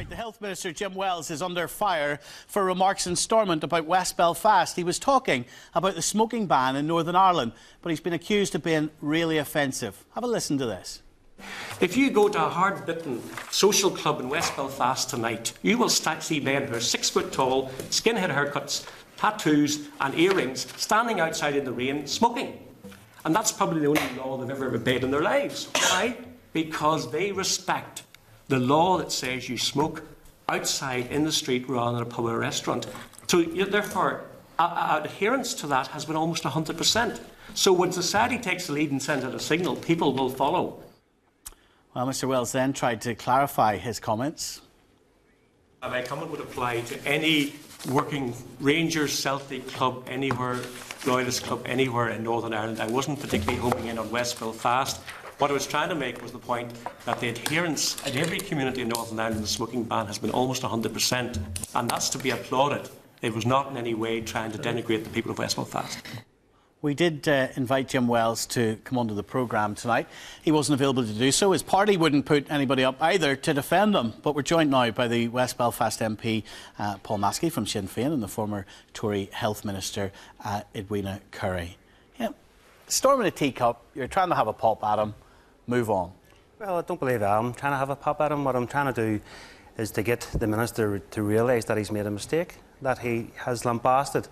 The Health Minister, Jim Wells, is under fire for remarks in Stormont about West Belfast. He was talking about the smoking ban in Northern Ireland, but he's been accused of being really offensive. Have a listen to this. If you go to a hard-bitten social club in West Belfast tonight, you will see men who are 6 foot tall, skinhead haircuts, tattoos and earrings, standing outside in the rain, smoking. And that's probably the only law they've ever obeyed in their lives. Why? Because they respect the law that says you smoke outside in the street rather than a pub or a restaurant. So therefore, adherence to that has been almost 100%. So when society takes the lead and sends out a signal, people will follow. Well, Mr Wells then tried to clarify his comments. My comment would apply to any working Rangers, Celtic club anywhere, Loyalist club anywhere in Northern Ireland. I wasn't particularly homing in on West Belfast. What I was trying to make was the point that the adherence in every community in Northern Ireland to the smoking ban has been almost 100%, and that's to be applauded. It was not in any way trying to denigrate the people of West Belfast. We did invite Jim Wells to come onto the programme tonight. He wasn't available to do so. His party wouldn't put anybody up either to defend him. But we're joined now by the West Belfast MP, Paul Maskey from Sinn Féin, and the former Tory Health Minister, Edwina Currie. Yeah, storming a teacup, you're trying to have a pop at him. Move on. Well, I don't believe I'm trying to have a pop at him. What I'm trying to do is to get the Minister to realise that he's made a mistake, that he has lambasted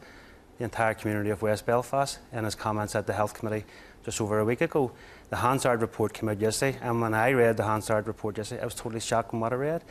the entire community of West Belfast in his comments at the Health Committee just over a week ago. The Hansard report came out yesterday, and when I read the Hansard report yesterday, I was totally shocked from what I read.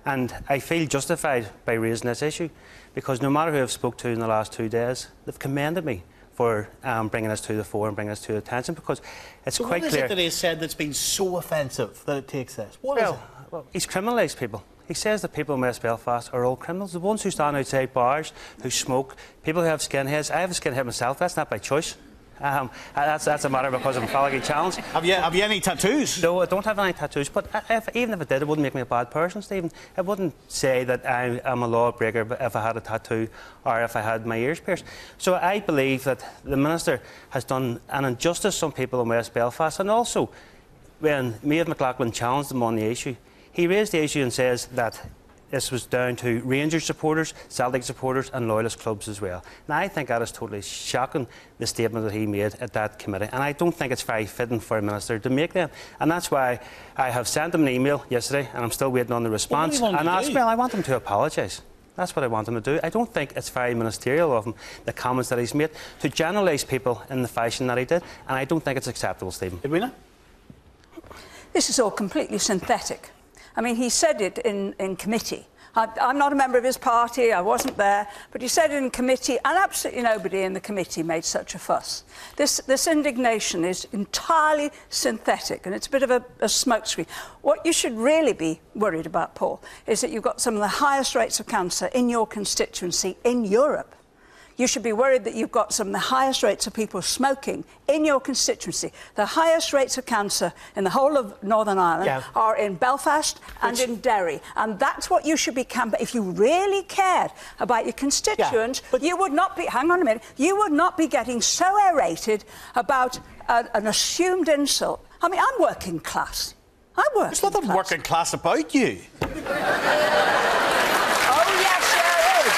And I feel justified by raising this issue, because no matter who I've spoke to in the last 2 days, they've commended me for bringing us to the fore and bringing us to attention, because it's quite clear. What is it that he has said that's been so offensive that it takes this? What is it? Well, he's criminalised people. He says that people in West Belfast are all criminals. The ones who stand outside bars, who smoke, people who have skinheads. I have a skinhead myself. That's not by choice. That's a matter because I'm physically challenged. Have you any tattoos? No, I don't have any tattoos. But even if I did, it wouldn't make me a bad person, Stephen. It wouldn't say that I am a lawbreaker if I had a tattoo or if I had my ears pierced. So I believe that the Minister has done an injustice to some people in West Belfast. And also, when Maeve McLaughlin challenged him on the issue, he raised the issue and says that this was down to Rangers supporters, Celtic supporters and Loyalist clubs as well. Now, I think that is totally shocking, the statement that he made at that committee, and I don't think it's very fitting for a Minister to make them. And that's why I have sent him an email yesterday, and I'm still waiting on the response. Well, I want him to apologise. That's what I want him to do. I don't think it's very ministerial of him, the comments that he's made, to generalise people in the fashion that he did, and I don't think it's acceptable, Stephen. Edwina? This is all completely synthetic. I mean, he said it in committee. I'm not a member of his party, I wasn't there, but he said it in committee, and absolutely nobody in the committee made such a fuss. This indignation is entirely synthetic, and it's a bit of a smokescreen. What you should really be worried about, Paul, is that you've got some of the highest rates of cancer in your constituency in Europe. You should be worried that you've got some of the highest rates of people smoking in your constituency. The highest rates of cancer in the whole of Northern Ireland are in Belfast and in Derry. And that's what you should be campaigning. If you really cared about your constituents, you would not be, hang on a minute, you would not be getting so irritated about an assumed insult. I mean, I'm working class. I'm working class. There's nothing working class about you. Oh, yes, there is.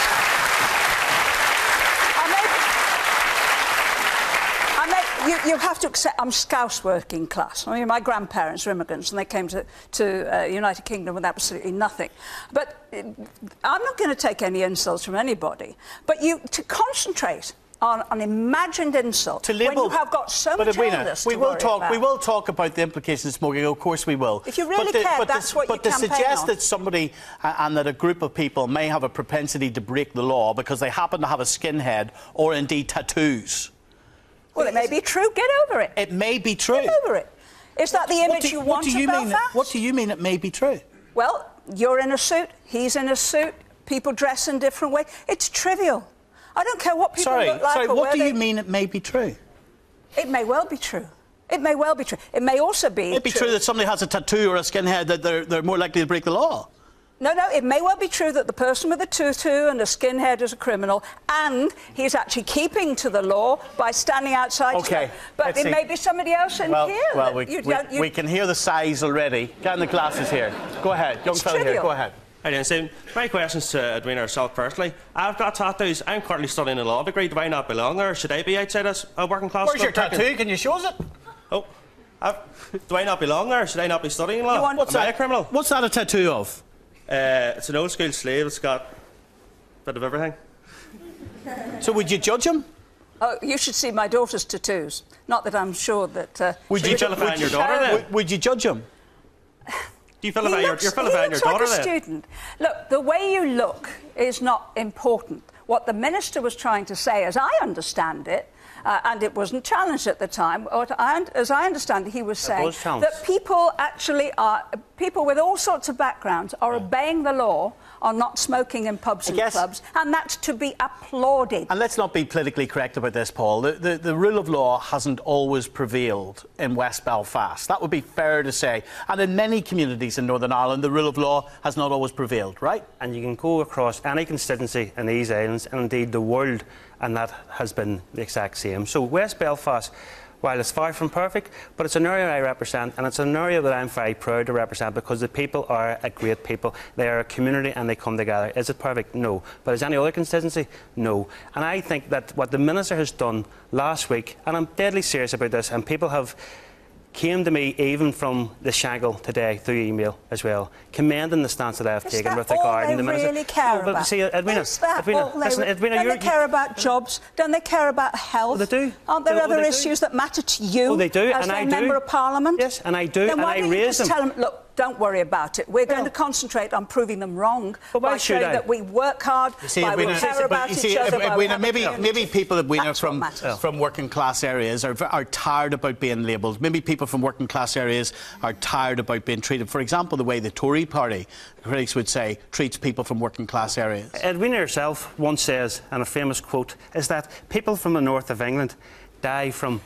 You have to accept I'm Scouse working class. I mean, my grandparents were immigrants and they came to United Kingdom with absolutely nothing. But I'm not going to take any insults from anybody. But to concentrate on an imagined insult when you have got so much illness to worry about. We will talk about the implications of smoking. Of course we will. If you really care, that's what you campaign on. But to suggest that somebody and that a group of people may have a propensity to break the law because they happen to have a skinhead or indeed tattoos. Well, it may be true. Get over it. It may be true. Get over it. Is that the image you want of Belfast? What do you mean it may be true? Well, you're in a suit, he's in a suit, people dress in different ways. It's trivial. I don't care what people look like. Sorry, what do you mean it may be true? It may well be true. It may well be true. It may also be It may be true that somebody has a tattoo or a skinhead that they're more likely to break the law. No, it may well be true that the person with a tutu and a skinhead is a criminal, and he's actually keeping to the law by standing outside. OK. But it may be somebody else in here. Well, we can hear the sighs already. Get in the glasses here. Go ahead, young fella here, go ahead. Hi, Dan. So my question's to Edwina herself firstly. I've got tattoos. I'm currently studying a law degree. Do I not belong there? Should I be outside as a working class? Where's your tattoo? Can you show us it? Oh, do I not belong there? Should I not be studying law? Am I a criminal? What's that a tattoo of? It's an old school slave. It's got a bit of everything. So would you judge him? Oh, you should see my daughter's tattoos. Not that I'm sure that... Would you vilify your daughter then? Would you judge him? Do you vilify your daughter like a then? student. Look, the way you look is not important. What the minister was trying to say, as I understand it, and it wasn't challenged at the time, as I understand it, he was saying that people actually are, people with all sorts of backgrounds are obeying the law, are not smoking in pubs and clubs, and that's to be applauded. And let's not be politically correct about this, Paul. The rule of law hasn't always prevailed in West Belfast. That would be fair to say. And in many communities in Northern Ireland, the rule of law has not always prevailed, right? And you can go across any constituency in these islands, and indeed the world, and that has been the exact same. So West Belfast, while it's far from perfect, but it's an area I represent, and it's an area that I'm very proud to represent because the people are a great people. They are a community and they come together. Is it perfect? No. But is any other constituency? No. And I think that what the Minister has done last week, and I'm deadly serious about this, and people have came to me even from the Shangle today through email as well, commending the stance that I've taken with regarding the Minister. Really care but about? See, Edwina, Edwina, don't they care about jobs? Don't they care about health? Well, they do. Aren't there other issues that matter to you? Oh, they do, as and I a do. Member of Parliament? Yes, and I do, then and why I don't you raise just them. tell them, look, don't worry about it. We're going to concentrate on proving them wrong by showing that we work hard, by we care about each other. Maybe people from working class areas are tired about being labelled. Maybe people from working class areas are tired about being treated. For example, the way the Tory party, critics would say, treats people from working class areas. Edwina herself once says, and a famous quote, is that people from the north of England die from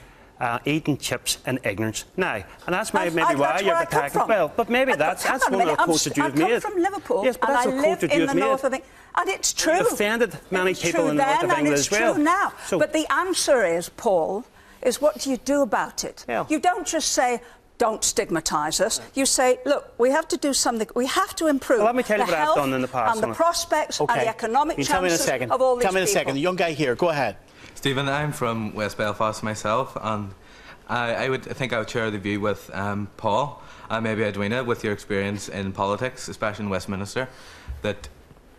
eating chips in ignorance. Now, and that's maybe why you're attacking. Well, but maybe that's one of the quotes that you have made. I come from Liverpool, yes, but and that's I a quote live that you in have the made. north of England. And it's true. You've offended many people in the north of England as well. It's true now. So, but the answer is, Paul, is what do you do about it? Yeah. You don't just say, don't stigmatise us. You say, look, we have to do something. We have to improve let me tell you the what health I've done in the past, and the prospects and the economic chances of all these people. Tell me in a second. The young guy here, go ahead. Stephen, I'm from West Belfast myself, and I think I would share the view with Paul and maybe Edwina, with your experience in politics, especially in Westminster, that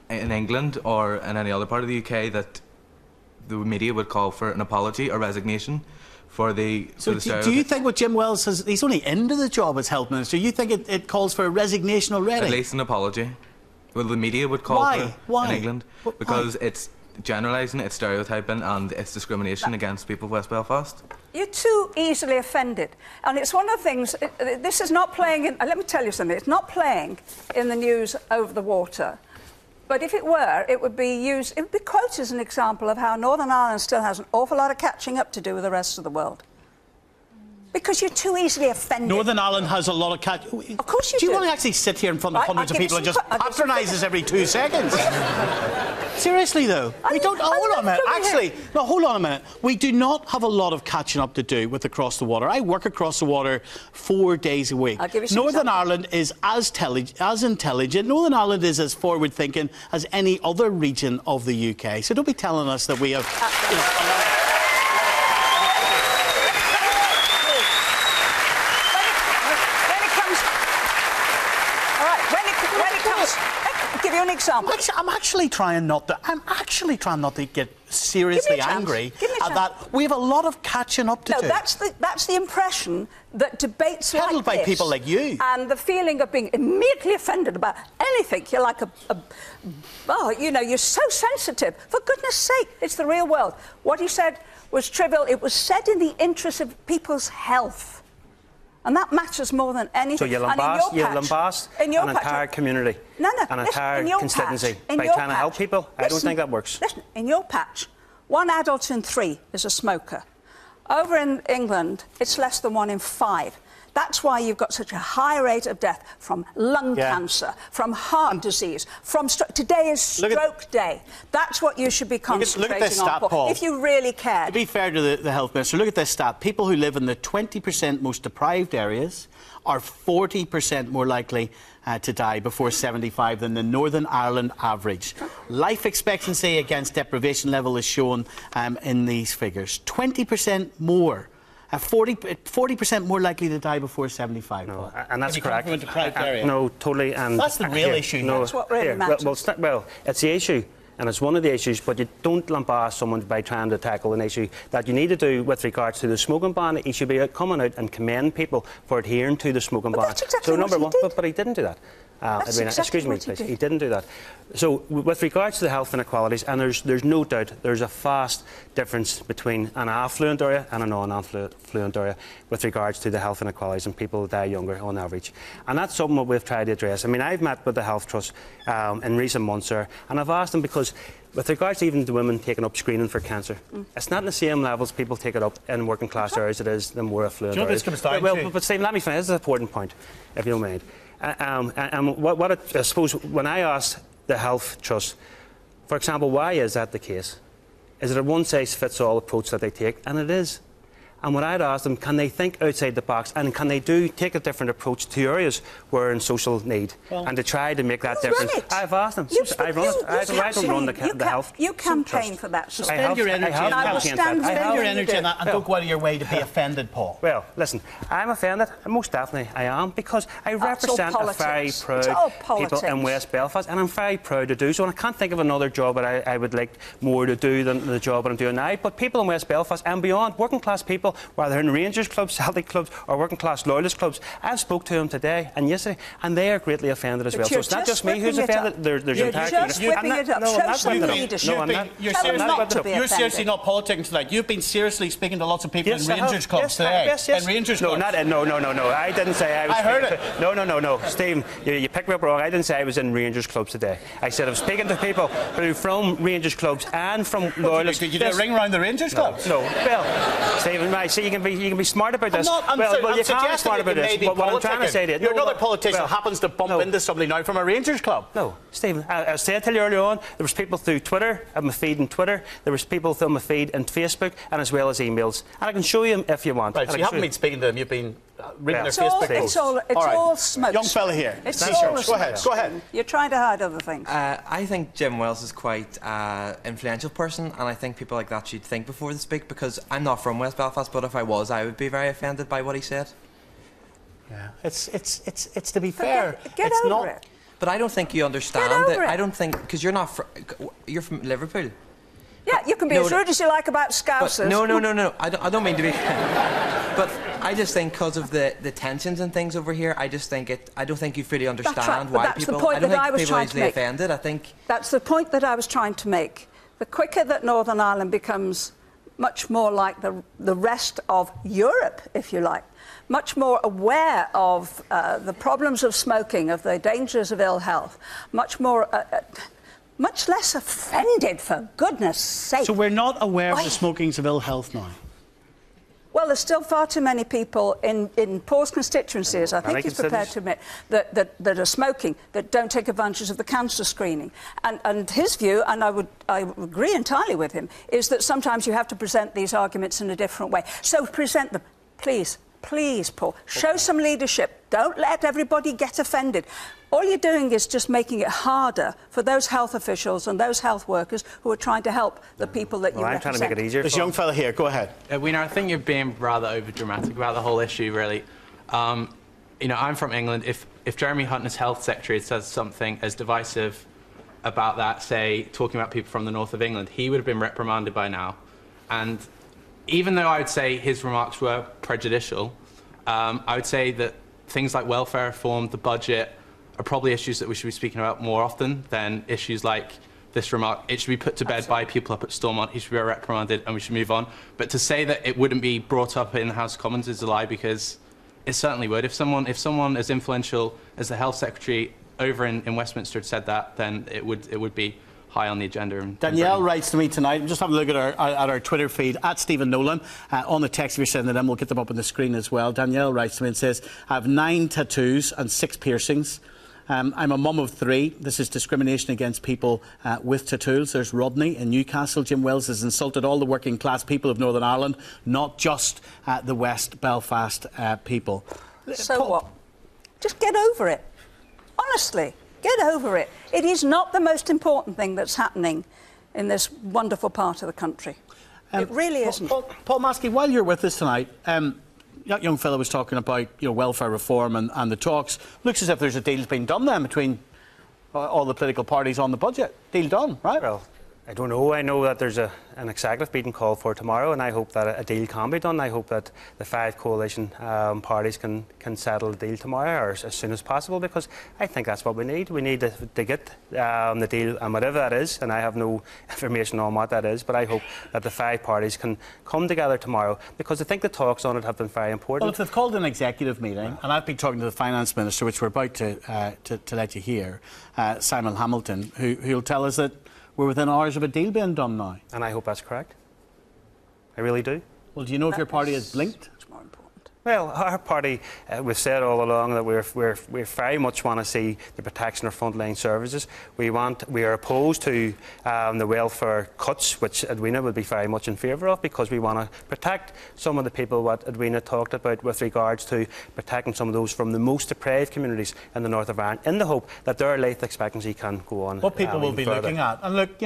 in England or in any other part of the UK, that the media would call for an apology or resignation for the stereotypes. Do you think what Jim Wells says, he's only into the job as Health Minister, you think it calls for a resignation already? At least an apology. Well, the media would call for in England, because it's generalising, it's stereotyping, and it's discrimination against people of West Belfast. You're too easily offended. And it's one of the things, this is not playing in, let me tell you something, it's not playing in the news over the water. But if it were, it would be used, it would be quoted as an example of how Northern Ireland still has an awful lot of catching up to do with the rest of the world. Because you're too easily offended. Northern Ireland has a lot of Of course you do. Do you want to actually sit here in front of hundreds of people and just patronise us every 2 seconds? Seriously, though, we don't. Hold on a minute. Actually, no, hold on a minute. We do not have a lot of catching up to do with Across the Water. I work across the water 4 days a week. Northern Ireland is as intelligent. Northern Ireland is as forward-thinking as any other region of the UK. So don't be telling us that we have. Give you an example. I'm actually trying not to get seriously angry at that. We have a lot of catching up to do. No, that's the impression that debates like this, by people like you, and the feeling of being immediately offended about anything. You're like you're so sensitive. For goodness sake, it's the real world. What he said was trivial. It was said in the interest of people's health. And that matters more than anything. So you lambast an entire community, an entire constituency by trying to help people? I don't think that works. Listen, in your patch, 1 adult in 3 is a smoker. Over in England, it's less than 1 in 5. That's why you've got such a high rate of death from lung cancer, from heart disease, from stroke. Today is stroke day. That's what you should be concentrating look at this stat, on, Paul. if you really cared. To be fair to the Health Minister, look at this stat. People who live in the 20% most deprived areas are 40% more likely to die before 75 than the Northern Ireland average. Life expectancy against deprivation level is shown in these figures. 20% more. 40% more likely to die before 75. No, and that's if you come correct. from a deprived area. No, totally. And that's the real issue. No, that's what really matters. Well, it's the issue. And it's one of the issues, but you don't lambast someone by trying to tackle an issue that you need to do with regards to the smoking ban. He should be coming out and commend people for adhering to the smoking ban. That's exactly so number what one, he did. but he didn't do that. Excuse me, please. He He didn't do that. So, with regards to the health inequalities, and there's no doubt there's a vast difference between an affluent area and a non-affluent area with regards to the health inequalities, and people die younger on average. And that's something that we've tried to address. I mean, I've met with the Health Trust in recent months, sir, and I've asked them because, with regards to even the women taking up screening for cancer, it's not in the same levels people take it up in working class areas as it is the more affluent Do you know what areas. this comes down to? But Stephen, let me finish. This is an important point, if you don't mind. And I suppose when I asked the Health Trust, for example, why is that the case? Is it a one-size-fits-all approach that they take? And it is. And when I'd asked them, can they think outside the box and can they take a different approach to areas where are in social need and to try to make that difference? I've asked them. I run it. I don't run the health. You campaign for that. So spend your energy on that and don't go out of your way to be offended, Paul. Well, listen, I'm offended. Most definitely I am, because I represent a very proud people in West Belfast, and I'm very proud to do so. And I can't think of another job that I would like more to do than the job that I'm doing now. But people in West Belfast and beyond, working class people, whether in Rangers clubs, Celtic clubs or working class loyalist clubs, I spoke to them today and yesterday, and they are greatly offended as well. So it's not just me who's offended. There's entire just whipping it up. Show some leadership. You're seriously not politicking tonight. You've been seriously speaking to lots of people in Rangers clubs today. Yes. In Rangers clubs. No. I didn't say I was. I heard it. No. Stephen, you picked me up wrong. I didn't say I was in Rangers clubs today. I said I was speaking to people who from Rangers clubs and from loyalists. Did you do a ring around the Rangers clubs? No. Well, Stephen, I see you can be smart about this. I'm you can't be smart about this. But what I'm trying to say to you, you're another politician happens to bump into somebody now from a Rangers club. No, Stephen, I said to you earlier on, there was people through Twitter, on my feed in Twitter, there was people through my feed in Facebook, and as well as emails. And I can show you if you want. Right, so you haven't been speaking to them, you've been reading their Facebook posts. It's all smoke. Young fella here. It's all Go ahead. You're trying to hide other things. I think Jim Wells is quite an influential person, and I think people like that should think before they speak, because I'm not from West Belfast, but if I was, I would be very offended by what he said. Yeah, it's to be fair. Get it's over not. it. But I don't think you understand Get over it. it. I don't think, because you're from Liverpool. Yeah, you can be as rude as you like about Scousers. No. I don't mean to be. But I just think because of the tensions and things over here, I don't think you fully understand why people. That's the point that I was trying to make. Offended. I think that's the point that I was trying to make. The quicker that Northern Ireland becomes much more like the rest of Europe, if you like, much more aware of the problems of smoking, of the dangers of ill health, much less offended, for goodness sake. So we're not aware of the smokings of ill health now? Well, there's still far too many people in Paul's constituencies, I think he's prepared to admit, that are smoking, that don't take advantage of the cancer screening. And his view, and I agree entirely with him, is that sometimes you have to present these arguments in a different way. So present them, please. Please, Paul, show some leadership. Don't let everybody get offended. All you're doing is just making it harder for those health officials and those health workers who are trying to help the people that you represent. I'm trying to make it easier. This young fella here, go ahead. Wiener, I think you're being rather over-dramatic about the whole issue, really. I'm from England. If Jeremy Hunt, as Health Secretary, says something as divisive about that, say, talking about people from the north of England, he would have been reprimanded by now. And even though I would say his remarks were prejudicial, I would say that things like welfare reform, the budget, are probably issues that we should be speaking about more often than issues like this remark. It should be put to bed by people up at Stormont. He should be reprimanded and we should move on. But to say that it wouldn't be brought up in the House of Commons is a lie, because it certainly would. If someone as influential as the Health Secretary over in Westminster had said that, then it would be high on the agenda. In Danielle Britain. writes to me tonight. I'm just having a look at our Twitter feed, at Stephen Nolan. On the text, if you're sending them, we'll get them up on the screen as well. Danielle writes to me and says, I have 9 tattoos and 6 piercings. I'm a mum of 3. This is discrimination against people with tattoos. There's Rodney in Newcastle. Jim Wells has insulted all the working class people of Northern Ireland, not just the West Belfast people. So what? Just get over it. Honestly, get over it. It is not the most important thing that's happening in this wonderful part of the country. It really isn't. Paul Maskey, while you're with us tonight, that young fellow was talking about welfare reform and the talks. Looks as if there's a deal's been done then between all the political parties on the budget. Deal done, right? Well, I don't know. I know that there's an executive meeting called for tomorrow, and I hope that a deal can be done. I hope that the 5 coalition parties can settle the deal tomorrow or as soon as possible, because I think that's what we need. We need to get the deal, and whatever that is, and I have no information on what that is, but I hope that the 5 parties can come together tomorrow, because I think the talks on it have been very important. Well, if they've called an executive meeting, and I've been talking to the Finance Minister, which we're about to let you hear, Simon Hamilton, who'll tell us that we're within hours of a deal being done now. And I hope that's correct. I really do. Well, do you know if your party has blinked? It's more important. Well, our party, we've said all along that we very much want to see the protection of frontline services. We are opposed to the welfare cuts, which Edwina would be very much in favour of, because we want to protect some of the people what Edwina talked about with regards to protecting some of those from the most deprived communities in the north of Ireland, in the hope that their life expectancy can go on. What people will be further. looking at. And look,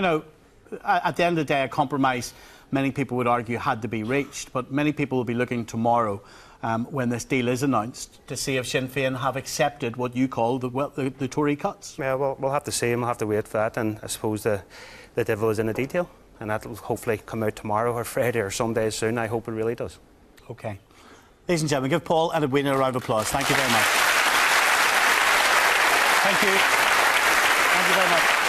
at the end of the day, a compromise, many people would argue, had to be reached, but many people will be looking tomorrow when this deal is announced to see if Sinn Féin have accepted what you call the Tory cuts. Yeah, well, we'll have to see and we'll have to wait for that, and I suppose the devil is in the detail, and that will hopefully come out tomorrow or Friday or some day soon. I hope it really does. OK. Ladies and gentlemen, give Paul and Edwina a round of applause. Thank you very much. Thank you. Thank you very much.